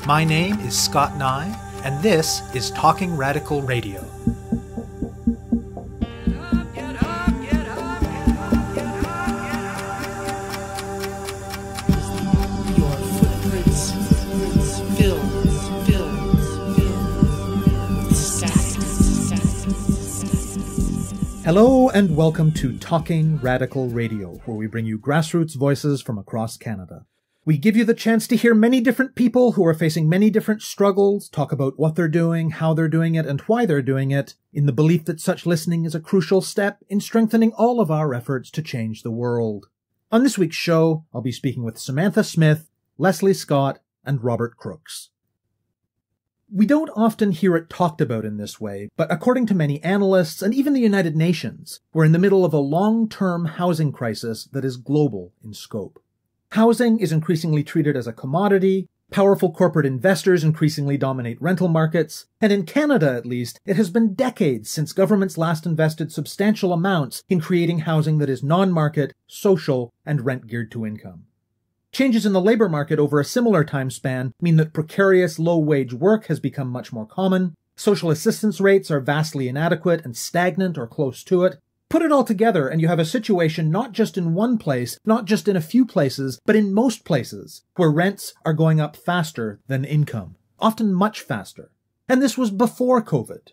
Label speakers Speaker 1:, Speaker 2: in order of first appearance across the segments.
Speaker 1: My name is Scott Neigh, and this is Talking Radical Radio. Hello and welcome to Talking Radical Radio, where we bring you grassroots voices from across Canada. We give you the chance to hear many different people who are facing many different struggles, talk about what they're doing, how they're doing it, and why they're doing it, in the belief that such listening is a crucial step in strengthening all of our efforts to change the world. On this week's show, I'll be speaking with Samantha Smith, Leslie Scott, and Robert Crooks. We don't often hear it talked about in this way, but according to many analysts and even the United Nations, we're in the middle of a long-term housing crisis that is global in scope. Housing is increasingly treated as a commodity, powerful corporate investors increasingly dominate rental markets, and in Canada at least, it has been decades since governments last invested substantial amounts in creating housing that is non-market, social, and rent-geared to income. Changes in the labour market over a similar time span mean that precarious low-wage work has become much more common, social assistance rates are vastly inadequate and stagnant or close to it. Put it all together and you have a situation not just in one place, not just in a few places, but in most places, where rents are going up faster than income, often much faster. And this was before COVID.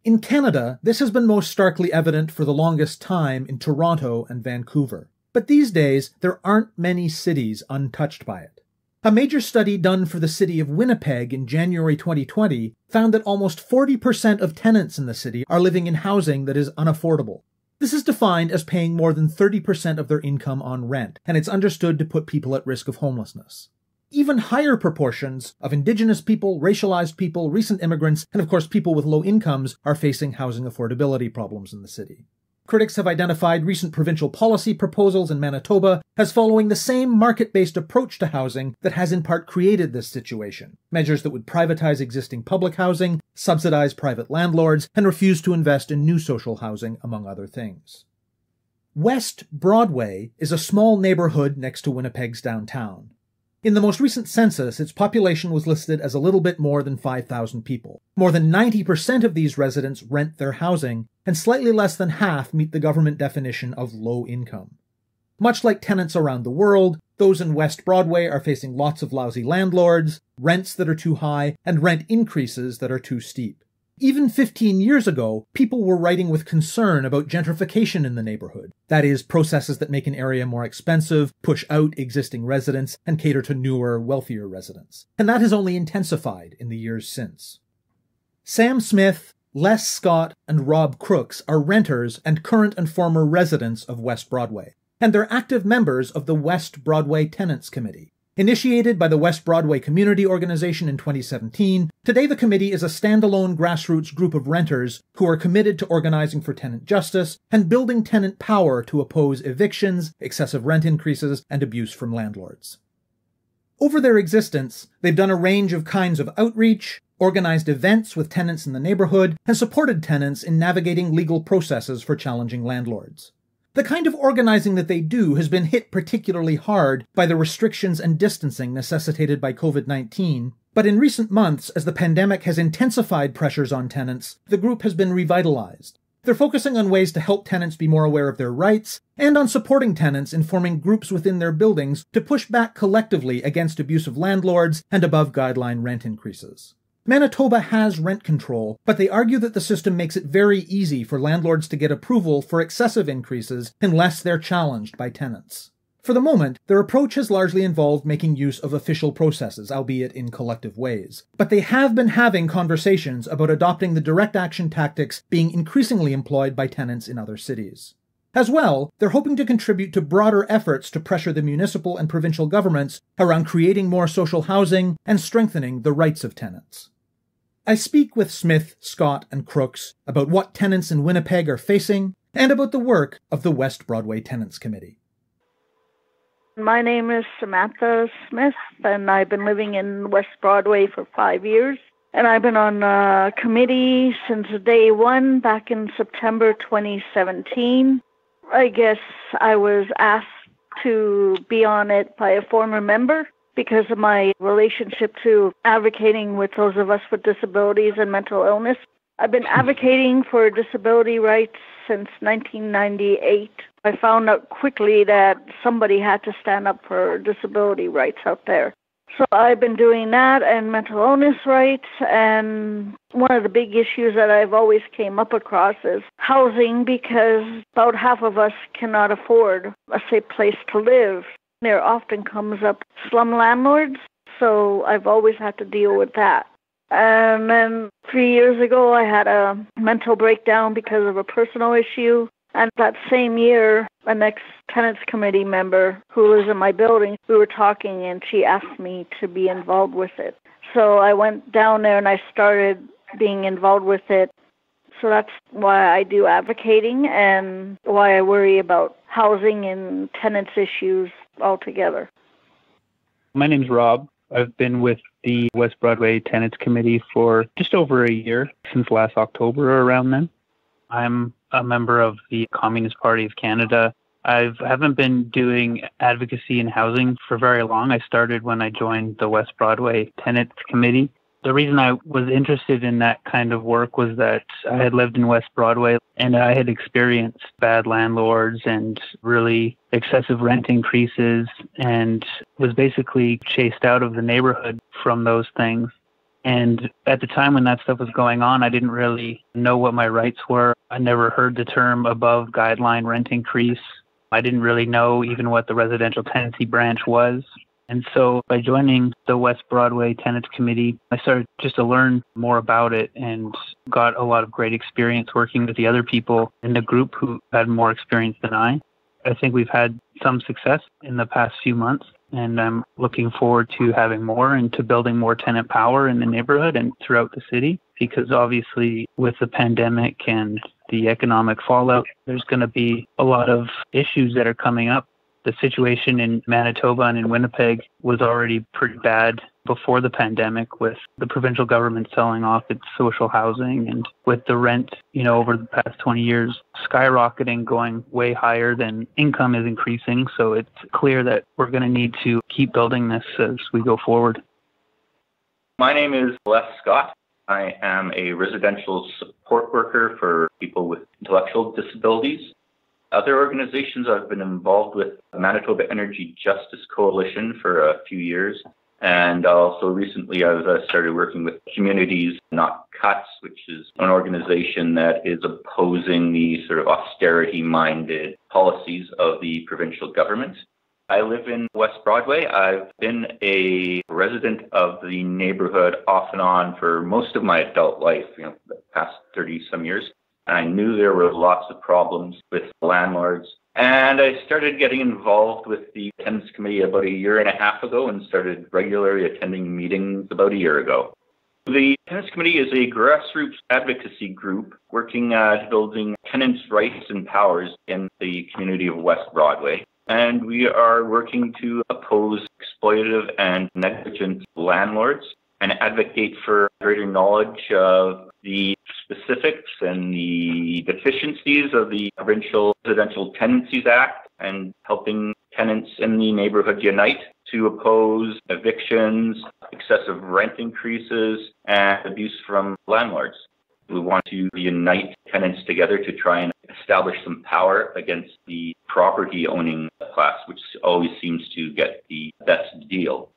Speaker 1: In Canada, this has been most starkly evident for the longest time in Toronto and Vancouver. But these days, there aren't many cities untouched by it. A major study done for the city of Winnipeg in January 2020 found that almost 40% of tenants in the city are living in housing that is unaffordable. This is defined as paying more than 30% of their income on rent, and it's understood to put people at risk of homelessness. Even higher proportions of Indigenous people, racialized people, recent immigrants, and of course people with low incomes are facing housing affordability problems in the city. Critics have identified recent provincial policy proposals in Manitoba as following the same market-based approach to housing that has in part created this situation. Measures that would privatize existing public housing, subsidize private landlords, and refuse to invest in new social housing, among other things. West Broadway is a small neighbourhood next to Winnipeg's downtown. In the most recent census, its population was listed as a little bit more than 5,000 people. More than 90% of these residents rent their housing, and slightly less than half meet the government definition of low income. Much like tenants around the world, those in West Broadway are facing lots of lousy landlords, rents that are too high, and rent increases that are too steep. Even 15 years ago, people were writing with concern about gentrification in the neighborhood. That is, processes that make an area more expensive, push out existing residents, and cater to newer, wealthier residents. And that has only intensified in the years since. Sam Smith, Les Scott, and Rob Crooks are renters and current and former residents of West Broadway, and they're active members of the West Broadway Tenants Committee. Initiated by the West Broadway Community Organization in 2017, today the committee is a standalone grassroots group of renters who are committed to organizing for tenant justice and building tenant power to oppose evictions, excessive rent increases, and abuse from landlords. Over their existence, they've done a range of kinds of outreach, organized events with tenants in the neighborhood, and supported tenants in navigating legal processes for challenging landlords. The kind of organizing that they do has been hit particularly hard by the restrictions and distancing necessitated by COVID-19, but in recent months, as the pandemic has intensified pressures on tenants, the group has been revitalized. They're focusing on ways to help tenants be more aware of their rights, and on supporting tenants in forming groups within their buildings to push back collectively against abusive landlords and above-guideline rent increases. Manitoba has rent control, but they argue that the system makes it very easy for landlords to get approval for excessive increases unless they're challenged by tenants. For the moment, their approach has largely involved making use of official processes, albeit in collective ways. But they have been having conversations about adopting the direct action tactics being increasingly employed by tenants in other cities. As well, they're hoping to contribute to broader efforts to pressure the municipal and provincial governments around creating more social housing and strengthening the rights of tenants. I speak with Smith, Scott, and Crooks about what tenants in Winnipeg are facing and about the work of the West Broadway Tenants Committee.
Speaker 2: My name is Samantha Smith, and I've been living in West Broadway for 5 years. And I've been on a committee since day one, back in September 2017. I guess I was asked to be on it by a former member because of my relationship to advocating with those of us with disabilities and mental illness. I've been advocating for disability rights since 1998. I found out quickly that somebody had to stand up for disability rights out there. So I've been doing that and mental illness rights, and one of the big issues that I've always came up across is housing, because about half of us cannot afford a safe place to live. There often comes up slum landlords, so I've always had to deal with that. And then 3 years ago, I had a mental breakdown because of a personal issue. And that same year, an ex-Tenants Committee member who lives in my building, we were talking and she asked me to be involved with it. So I went down there and I started being involved with it. So that's why I do advocating and why I worry about housing and tenants issues altogether.
Speaker 3: My name's Rob. I've been with the West Broadway Tenants Committee for just over a year, since last October or around then. I'm a member of the Communist Party of Canada. I haven't been doing advocacy in housing for very long. I started when I joined the West Broadway Tenants Committee. The reason I was interested in that kind of work was that I had lived in West Broadway and I had experienced bad landlords and really excessive rent increases and was basically chased out of the neighborhood from those things. And at the time when that stuff was going on, I didn't really know what my rights were. I never heard the term above guideline rent increase. I didn't really know even what the residential tenancy branch was. And so by joining the West Broadway Tenants Committee, I started just to learn more about it and got a lot of great experience working with the other people in the group who had more experience than I. I think we've had some success in the past few months, and I'm looking forward to having more and to building more tenant power in the neighborhood and throughout the city, because obviously with the pandemic and the economic fallout, there's going to be a lot of issues that are coming up. The situation in Manitoba and in Winnipeg was already pretty bad before the pandemic, with the provincial government selling off its social housing and with the rent, over the past 20 years skyrocketing, going way higher than income is increasing. So it's clear that we're going to need to keep building this as we go forward.
Speaker 4: My name is Les Scott. I am a residential support worker for people with intellectual disabilities. Other organizations I've been involved with, Manitoba Energy Justice Coalition for a few years, and also recently I've started working with Communities Not Cuts, which is an organization that is opposing the sort of austerity-minded policies of the provincial government. I live in West Broadway. I've been a resident of the neighborhood off and on for most of my adult life, the past 30-some years. I knew there were lots of problems with landlords, and I started getting involved with the Tenants Committee about a year and a half ago and started regularly attending meetings about a year ago. The Tenants Committee is a grassroots advocacy group working at building tenants' rights and powers in the community of West Broadway. And we are working to oppose exploitative and negligent landlords and advocate for greater knowledge of the specifics and the deficiencies of the Provincial Residential Tenancies Act, and helping tenants in the neighborhood unite to oppose evictions, excessive rent increases, and abuse from landlords. We want to unite tenants together to try and establish some power against the property-owning class, which always seems to get the best deal.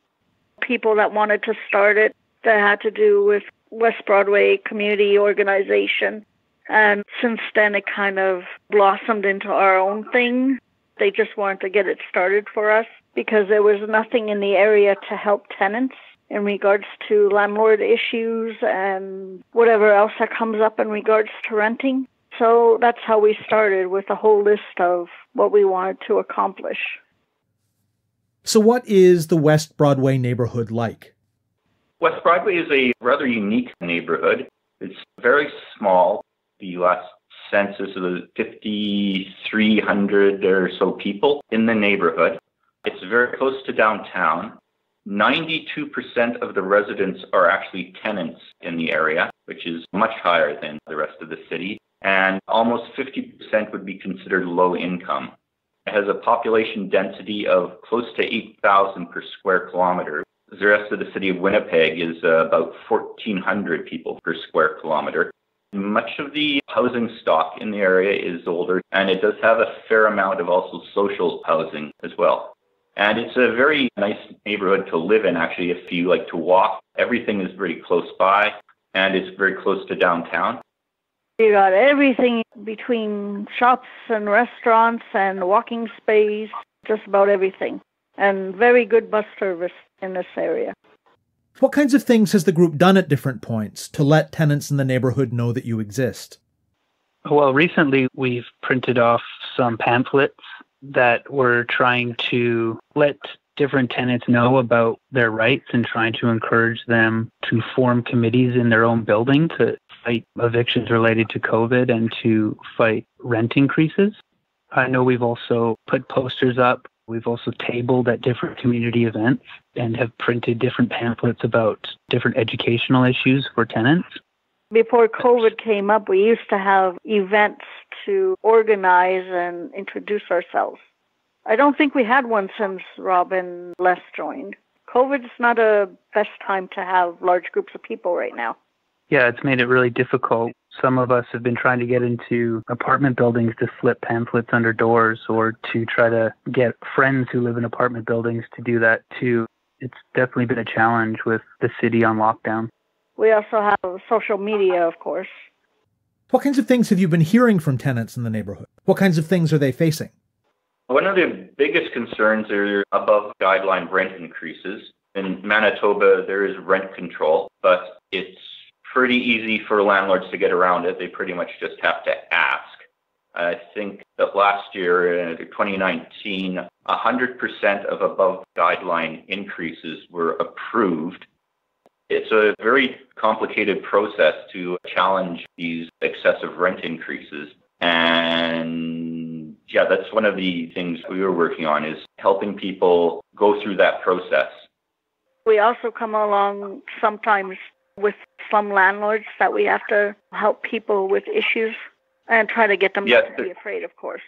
Speaker 2: People that wanted to start it, that had to do with West Broadway Community Organization. And since then, it kind of blossomed into our own thing. They just wanted to get it started for us because there was nothing in the area to help tenants in regards to landlord issues and whatever else that comes up in regards to renting. So that's how we started, with a whole list of what we wanted to accomplish.
Speaker 1: So what is the West Broadway neighborhood like?
Speaker 4: West Broadway is a rather unique neighborhood. It's very small. The last census of 5,300 or so people in the neighborhood. It's very close to downtown. 92% of the residents are actually tenants in the area, which is much higher than the rest of the city. And almost 50% would be considered low income. I has a population density of close to 8,000 per square kilometer. The rest of the city of Winnipeg is about 1,400 people per square kilometer. Much of the housing stock in the area is older, and it does have a fair amount of also social housing as well. And it's a very nice neighborhood to live in, actually, if you like to walk. Everything is very close by, and it's very close to downtown.
Speaker 2: You got everything between shops and restaurants and walking space, just about everything. And very good bus service in this area.
Speaker 1: What kinds of things has the group done at different points to let tenants in the neighborhood know that you exist?
Speaker 3: Well, recently we've printed off some pamphlets that we're trying to let different tenants know about their rights and trying to encourage them to form committees in their own building to fight evictions related to COVID and to fight rent increases. I know we've also put posters up. We've also tabled at different community events and have printed different pamphlets about different educational issues for tenants.
Speaker 2: Before COVID came up, we used to have events to organize and introduce ourselves. I don't think we had one since Rob and Les joined. COVID's not a best time to have large groups of people right now.
Speaker 3: Yeah, it's made it really difficult. Some of us have been trying to get into apartment buildings to slip pamphlets under doors or to try to get friends who live in apartment buildings to do that too. It's definitely been a challenge with the city on lockdown.
Speaker 2: We also have social media, of course.
Speaker 1: What kinds of things have you been hearing from tenants in the neighborhood? What kinds of things are they facing?
Speaker 4: One of the biggest concerns are above guideline rent increases. In Manitoba, there is rent control, but it's pretty easy for landlords to get around it. They pretty much just have to ask. I think that last year, in 2019, 100% of above guideline increases were approved. It's a very complicated process to challenge these excessive rent increases. And yeah, that's one of the things we were working on, is helping people go through that process.
Speaker 2: We also come along sometimes with some landlords that we have to help people with issues and try to get them not to be afraid, of course.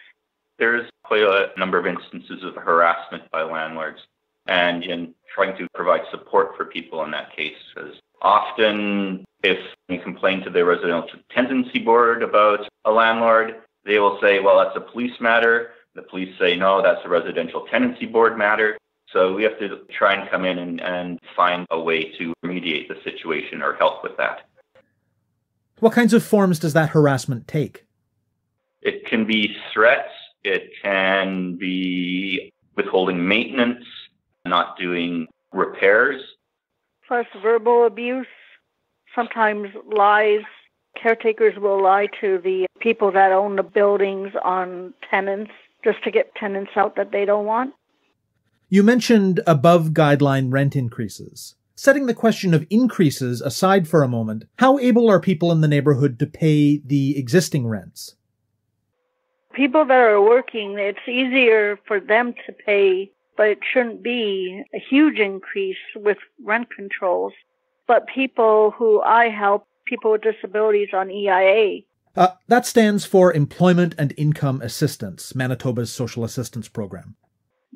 Speaker 4: There's quite a number of instances of harassment by landlords, and in trying to provide support for people in that case. Because often if you complain to the residential tenancy board about a landlord, they will say, well, that's a police matter. The police say, no, that's a residential tenancy board matter. So we have to try and come in and find a way to remediate the situation or help with that.
Speaker 1: What kinds of forms does that harassment take?
Speaker 4: It can be threats. It can be withholding maintenance, not doing repairs.
Speaker 2: Plus verbal abuse, sometimes lies. Caretakers will lie to the people that own the buildings on tenants just to get tenants out that they don't want.
Speaker 1: You mentioned above guideline rent increases. Setting the question of increases aside for a moment, how able are people in the neighborhood to pay the existing rents?
Speaker 2: People that are working, it's easier for them to pay, but it shouldn't be a huge increase with rent controls. But people who I help, people with disabilities on EIA.
Speaker 1: That stands for Employment and Income Assistance, Manitoba's social assistance program.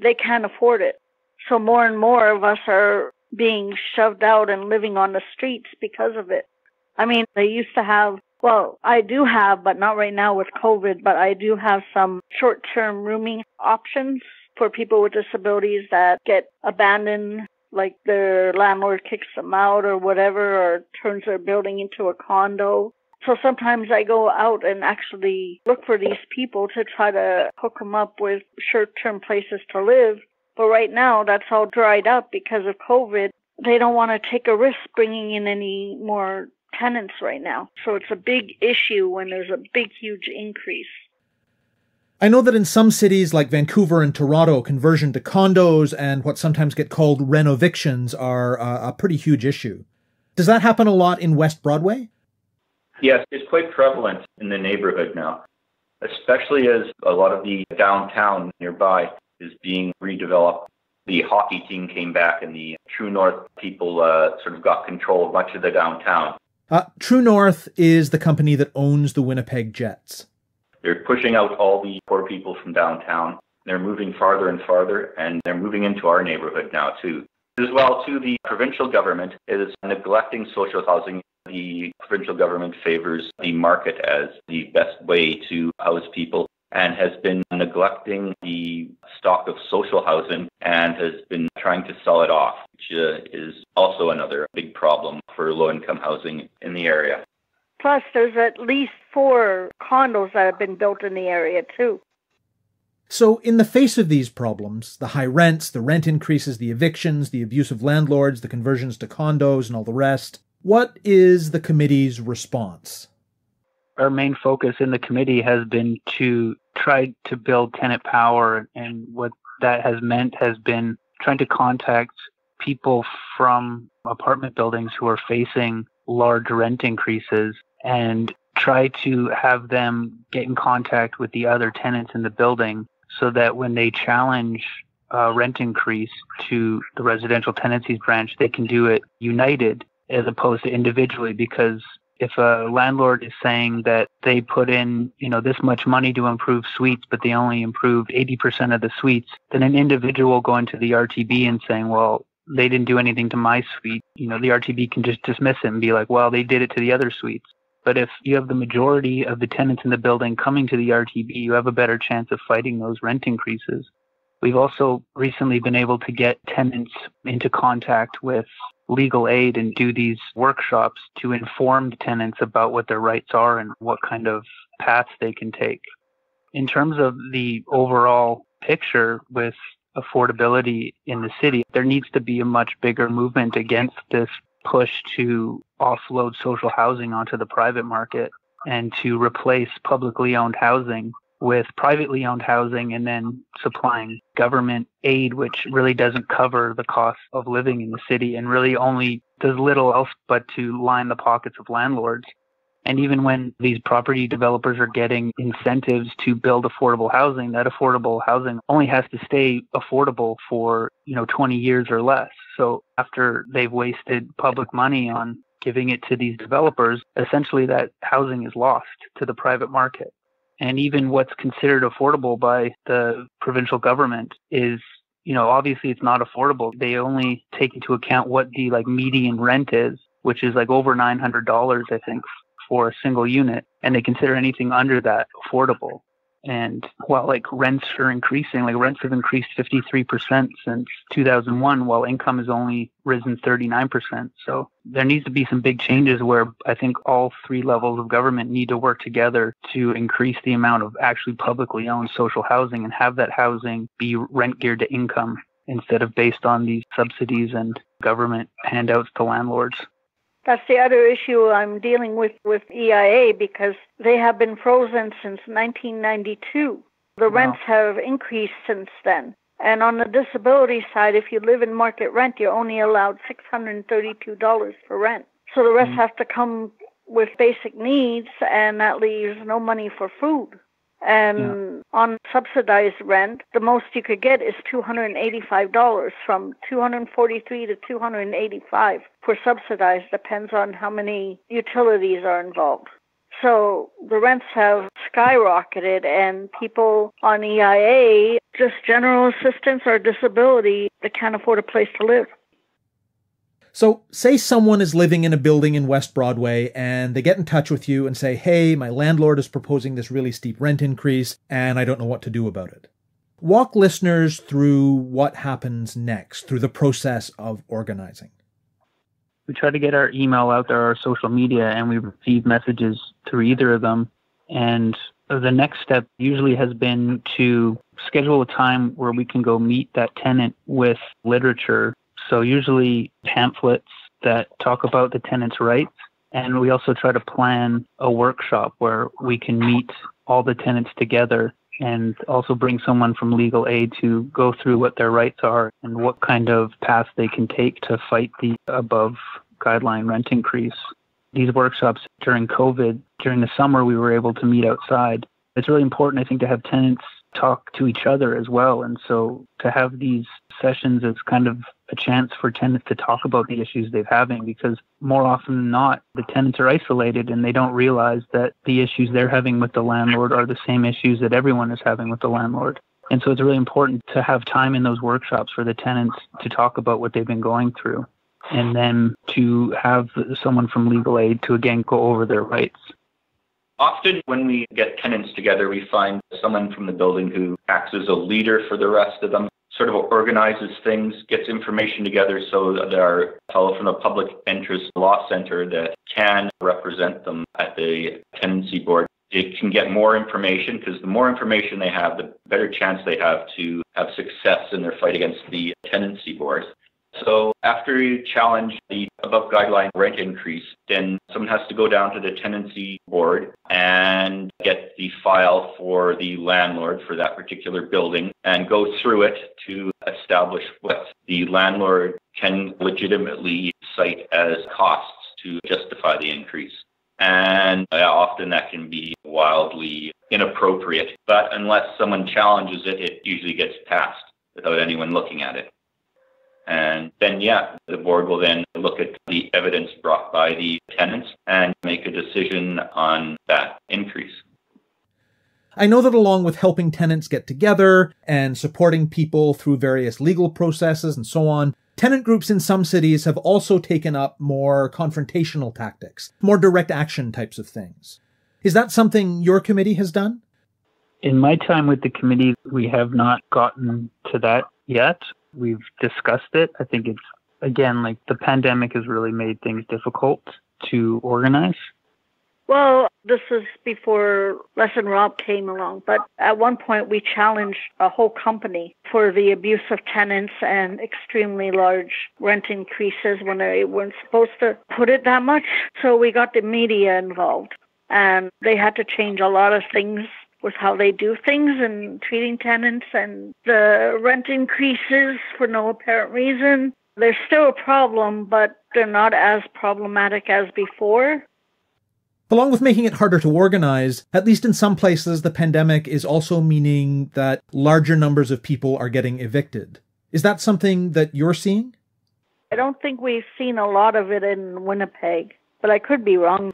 Speaker 2: They can't afford it. So more and more of us are being shoved out and living on the streets because of it. I mean, they used to have, well, I do have, but not right now with COVID, but I do have some short-term rooming options for people with disabilities that get abandoned, like their landlord kicks them out or whatever, or turns their building into a condo. So sometimes I go out and actually look for these people to try to hook them up with short-term places to live. But right now, that's all dried up because of COVID. They don't want to take a risk bringing in any more tenants right now. So it's a big issue when there's a big, huge increase.
Speaker 1: I know that in some cities like Vancouver and Toronto, conversion to condos and what sometimes get called renovictions are a pretty huge issue. Does that happen a lot in West Broadway?
Speaker 4: Yes, it's quite prevalent in the neighborhood now, especially as a lot of the downtown nearby is being redeveloped. The hockey team came back and the True North people sort of got control of much of the downtown.
Speaker 1: True North is the company that owns the Winnipeg Jets.
Speaker 4: They're pushing out all the poor people from downtown, They're moving farther and farther, and they're moving into our neighborhood now too. As well, too, the provincial government is neglecting social housing. The provincial government favors the market as the best way to house people and has been neglecting the stock of social housing and has been trying to sell it off, which is also another big problem for low-income housing in the area.
Speaker 2: Plus, there's at least 4 condos that have been built in the area, too.
Speaker 1: So in the face of these problems, the high rents, the rent increases, the evictions, the abuse of landlords, the conversions to condos, and all the rest, what is the committee's response?
Speaker 3: Our main focus in the committee has been to try to build tenant power, and what that has meant has been trying to contact people from apartment buildings who are facing large rent increases and try to have them get in contact with the other tenants in the building so that when they challenge rent increase to the residential tenancies branch, they can do it united as opposed to individually, because if a landlord is saying that they put in, this much money to improve suites, but they only improved 80% of the suites, then an individual going to the RTB and saying, well, they didn't do anything to my suite, the RTB can just dismiss it and be like, well, they did it to the other suites. But if you have the majority of the tenants in the building coming to the RTB, you have a better chance of fighting those rent increases. We've also recently been able to get tenants into contact with legal aid and do these workshops to inform tenants about what their rights are and what kind of paths they can take. In terms of the overall picture with affordability in the city, there needs to be a much bigger movement against this push to offload social housing onto the private market and to replace publicly owned housing with privately owned housing and then supplying government aid, which really doesn't cover the cost of living in the city and really only does little else but to line the pockets of landlords. And even when these property developers are getting incentives to build affordable housing, that affordable housing only has to stay affordable for, 20 years or less. So after they've wasted public money on giving it to these developers, essentially that housing is lost to the private market. And even what's considered affordable by the provincial government is, obviously it's not affordable. They only take into account what the median rent is, which is over $900, I think, for a single unit. And they consider anything under that affordable. And while rents are increasing, rents have increased 53% since 2001, while income has only risen 39%. So there needs to be some big changes where I think all 3 levels of government need to work together to increase the amount of actually publicly owned social housing and have that housing be rent geared to income instead of based on these subsidies and government handouts to landlords.
Speaker 2: That's the other issue I'm dealing with EIA, because they have been frozen since 1992. The rents have increased since then. And on the disability side, if you live in market rent, you're only allowed $632 for rent. So the rest have to come with basic needs, and that leaves no money for food. And on subsidized rent, the most you could get is $285, from $243 to $285 for subsidized. Depends on how many utilities are involved. So the rents have skyrocketed, and people on EIA, just general assistance or disability, they can't afford a place to live.
Speaker 1: So say someone is living in a building in West Broadway and they get in touch with you and say, hey, my landlord is proposing this really steep rent increase and I don't know what to do about it. Walk listeners through what happens next, through the process of organizing.
Speaker 3: We try to get our email out there, our social media, and we receive messages through either of them. And the next step usually has been to schedule a time where we can go meet that tenant with literature. So usually pamphlets that talk about the tenant's rights. And we also try to plan a workshop where we can meet all the tenants together and also bring someone from legal aid to go through what their rights are and what kind of paths they can take to fight the above guideline rent increase. These workshops during COVID, during the summer, we were able to meet outside. It's really important, I think, to have tenants talk to each other as well. And so to have these sessions is kind of a chance for tenants to talk about the issues they're having, because more often than not, the tenants are isolated and they don't realize that the issues they're having with the landlord are the same issues that everyone is having with the landlord. And so it's really important to have time in those workshops for the tenants to talk about what they've been going through, and then to have someone from legal aid to, again, go over their rights.
Speaker 4: Often when we get tenants together, we find someone from the building who acts as a leader for the rest of them, sort of organizes things, gets information together so that our fellow from the Public Interest Law Center that can represent them at the tenancy board, they can get more information, because the more information they have, the better chance they have to have success in their fight against the tenancy board. So after you challenge the above guideline rent increase, then someone has to go down to the tenancy board and get the file for the landlord for that particular building and go through it to establish what the landlord can legitimately cite as costs to justify the increase. And often that can be wildly inappropriate, but unless someone challenges it, it usually gets passed without anyone looking at it. And then, the board will then look at the evidence brought by the tenants and make a decision on that increase.
Speaker 1: I know that along with helping tenants get together and supporting people through various legal processes and so on, tenant groups in some cities have also taken up more confrontational tactics, more direct action types of things. Is that something your committee has done?
Speaker 3: In my time with the committee, we have not gotten to that yet. We've discussed it. I think it's, again, like the pandemic has really made things difficult to organize.
Speaker 2: Well, this is before Les and Rob came along, but at one point we challenged a whole company for the abuse of tenants and extremely large rent increases when they weren't supposed to put it that much. So we got the media involved, and they had to change a lot of things with how they do things and treating tenants, and the rent increases for no apparent reason. They're still a problem, but they're not as problematic as before.
Speaker 1: Along with making it harder to organize, at least in some places, the pandemic is also meaning that larger numbers of people are getting evicted. Is that something that you're seeing?
Speaker 2: I don't think we've seen a lot of it in Winnipeg, but I could be wrong.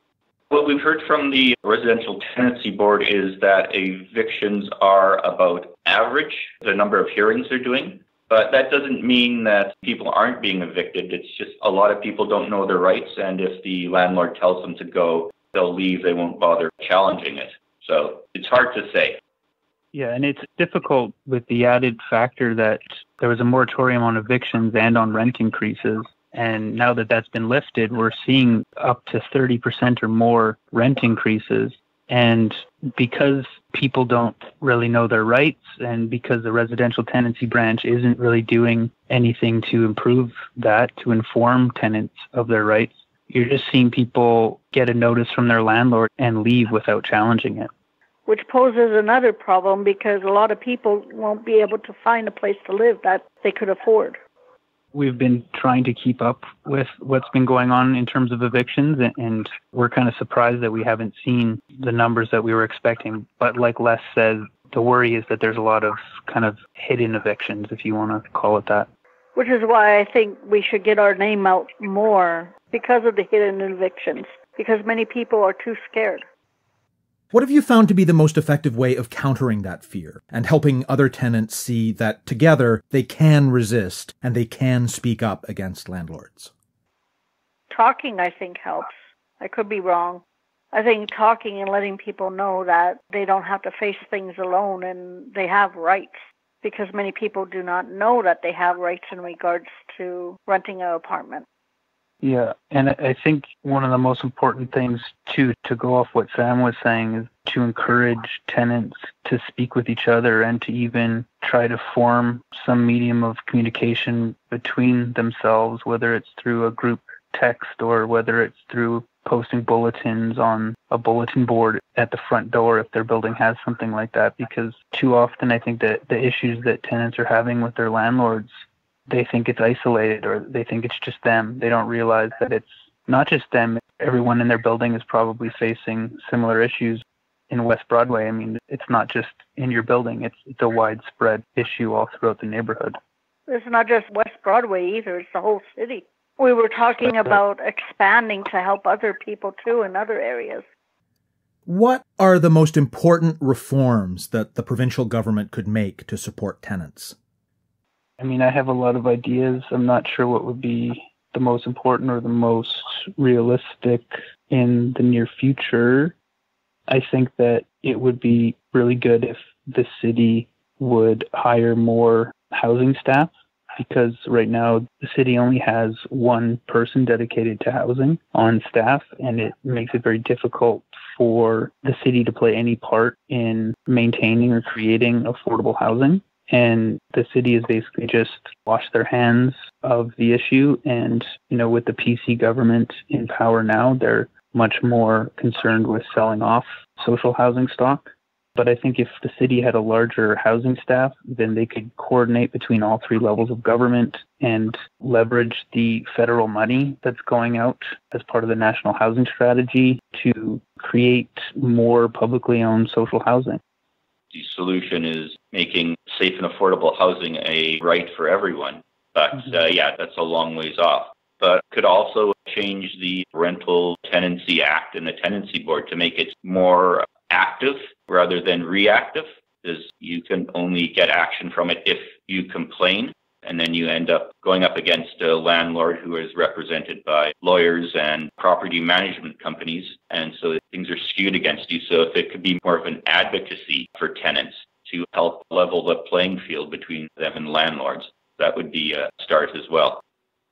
Speaker 4: What we've heard from the Residential Tenancy Board is that evictions are about average, the number of hearings they're doing. But that doesn't mean that people aren't being evicted. It's just a lot of people don't know their rights, and if the landlord tells them to go, they'll leave. They won't bother challenging it. So it's hard to say.
Speaker 3: Yeah, and it's difficult with the added factor that there was a moratorium on evictions and on rent increases. And now that that's been lifted, we're seeing up to 30% or more rent increases. And because people don't really know their rights, and because the residential tenancy branch isn't really doing anything to improve that, to inform tenants of their rights, you're just seeing people get a notice from their landlord and leave without challenging it.
Speaker 2: Which poses another problem, because a lot of people won't be able to find a place to live that they could afford.
Speaker 3: We've been trying to keep up with what's been going on in terms of evictions, and we're kind of surprised that we haven't seen the numbers that we were expecting. But like Les said, the worry is that there's a lot of kind of hidden evictions, if you want to call it that.
Speaker 2: Which is why I think we should get our name out more, because of the hidden evictions, because many people are too scared.
Speaker 1: What have you found to be the most effective way of countering that fear and helping other tenants see that together they can resist and they can speak up against landlords?
Speaker 2: Talking, I think, helps. I could be wrong. I think talking and letting people know that they don't have to face things alone and they have rights, because many people do not know that they have rights in regards to renting an apartment.
Speaker 3: Yeah, and I think one of the most important things, too, to go off what Sam was saying, is to encourage tenants to speak with each other and to even try to form some medium of communication between themselves, whether it's through a group text or whether it's through posting bulletins on a bulletin board at the front door if their building has something like that. Because too often I think that the issues that tenants are having with their landlords, they think it's isolated or they think it's just them. They don't realize that it's not just them. Everyone in their building is probably facing similar issues. In West Broadway, I mean, it's not just in your building. It's a widespread issue all throughout the neighborhood.
Speaker 2: It's not just West Broadway either. It's the whole city. We were talking about expanding to help other people, too, in other areas.
Speaker 1: What are the most important reforms that the provincial government could make to support tenants?
Speaker 3: I mean, I have a lot of ideas. I'm not sure what would be the most important or the most realistic in the near future. I think that it would be really good if the city would hire more housing staff, because right now the city only has one person dedicated to housing on staff, and it makes it very difficult for the city to play any part in maintaining or creating affordable housing. And the city has basically just washed their hands of the issue. And, with the PC government in power now, they're much more concerned with selling off social housing stock. But I think if the city had a larger housing staff, then they could coordinate between all three levels of government and leverage the federal money that's going out as part of the national housing strategy to create more publicly owned social housing.
Speaker 4: The solution is making safe and affordable housing a right for everyone. But that's a long ways off. But could also change the Rental Tenancy Act and the Tenancy Board to make it more active rather than reactive, because you can only get action from it if you complain. And then you end up going up against a landlord who is represented by lawyers and property management companies. And so things are skewed against you. So if it could be more of an advocacy for tenants to help level the playing field between them and landlords, that would be a start as well.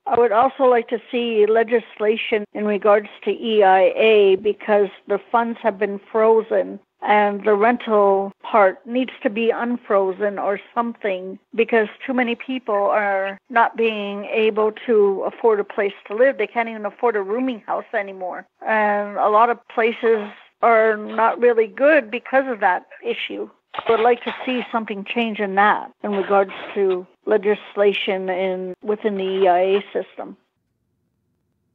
Speaker 2: I would also like to see legislation in regards to EIA, because the funds have been frozen and the rental part needs to be unfrozen or something, because too many people are not being able to afford a place to live. They can't even afford a rooming house anymore. And a lot of places are not really good because of that issue. I would like to see something change in that in regards to legislation within the EIA system.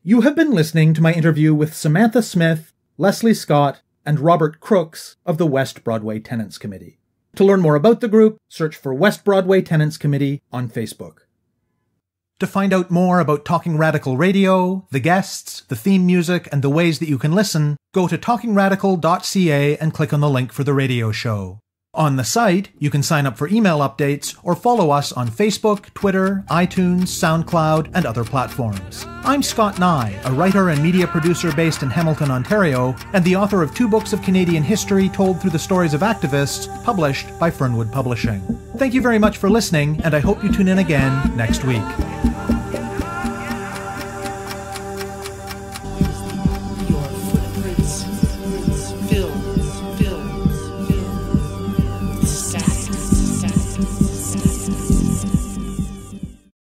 Speaker 1: You have been listening to my interview with Samantha Smith, Leslie Scott, and Robert Crooks of the West Broadway Tenants Committee. To learn more about the group, search for West Broadway Tenants Committee on Facebook. To find out more about Talking Radical Radio, the guests, the theme music, and the ways that you can listen, go to talkingradical.ca and click on the link for the radio show. On the site, you can sign up for email updates or follow us on Facebook, Twitter, iTunes, SoundCloud, and other platforms. I'm Scott Neigh, a writer and media producer based in Hamilton, Ontario, and the author of 2 books of Canadian history told through the stories of activists, published by Fernwood Publishing. Thank you very much for listening, and I hope you tune in again next week.
Speaker 5: Static.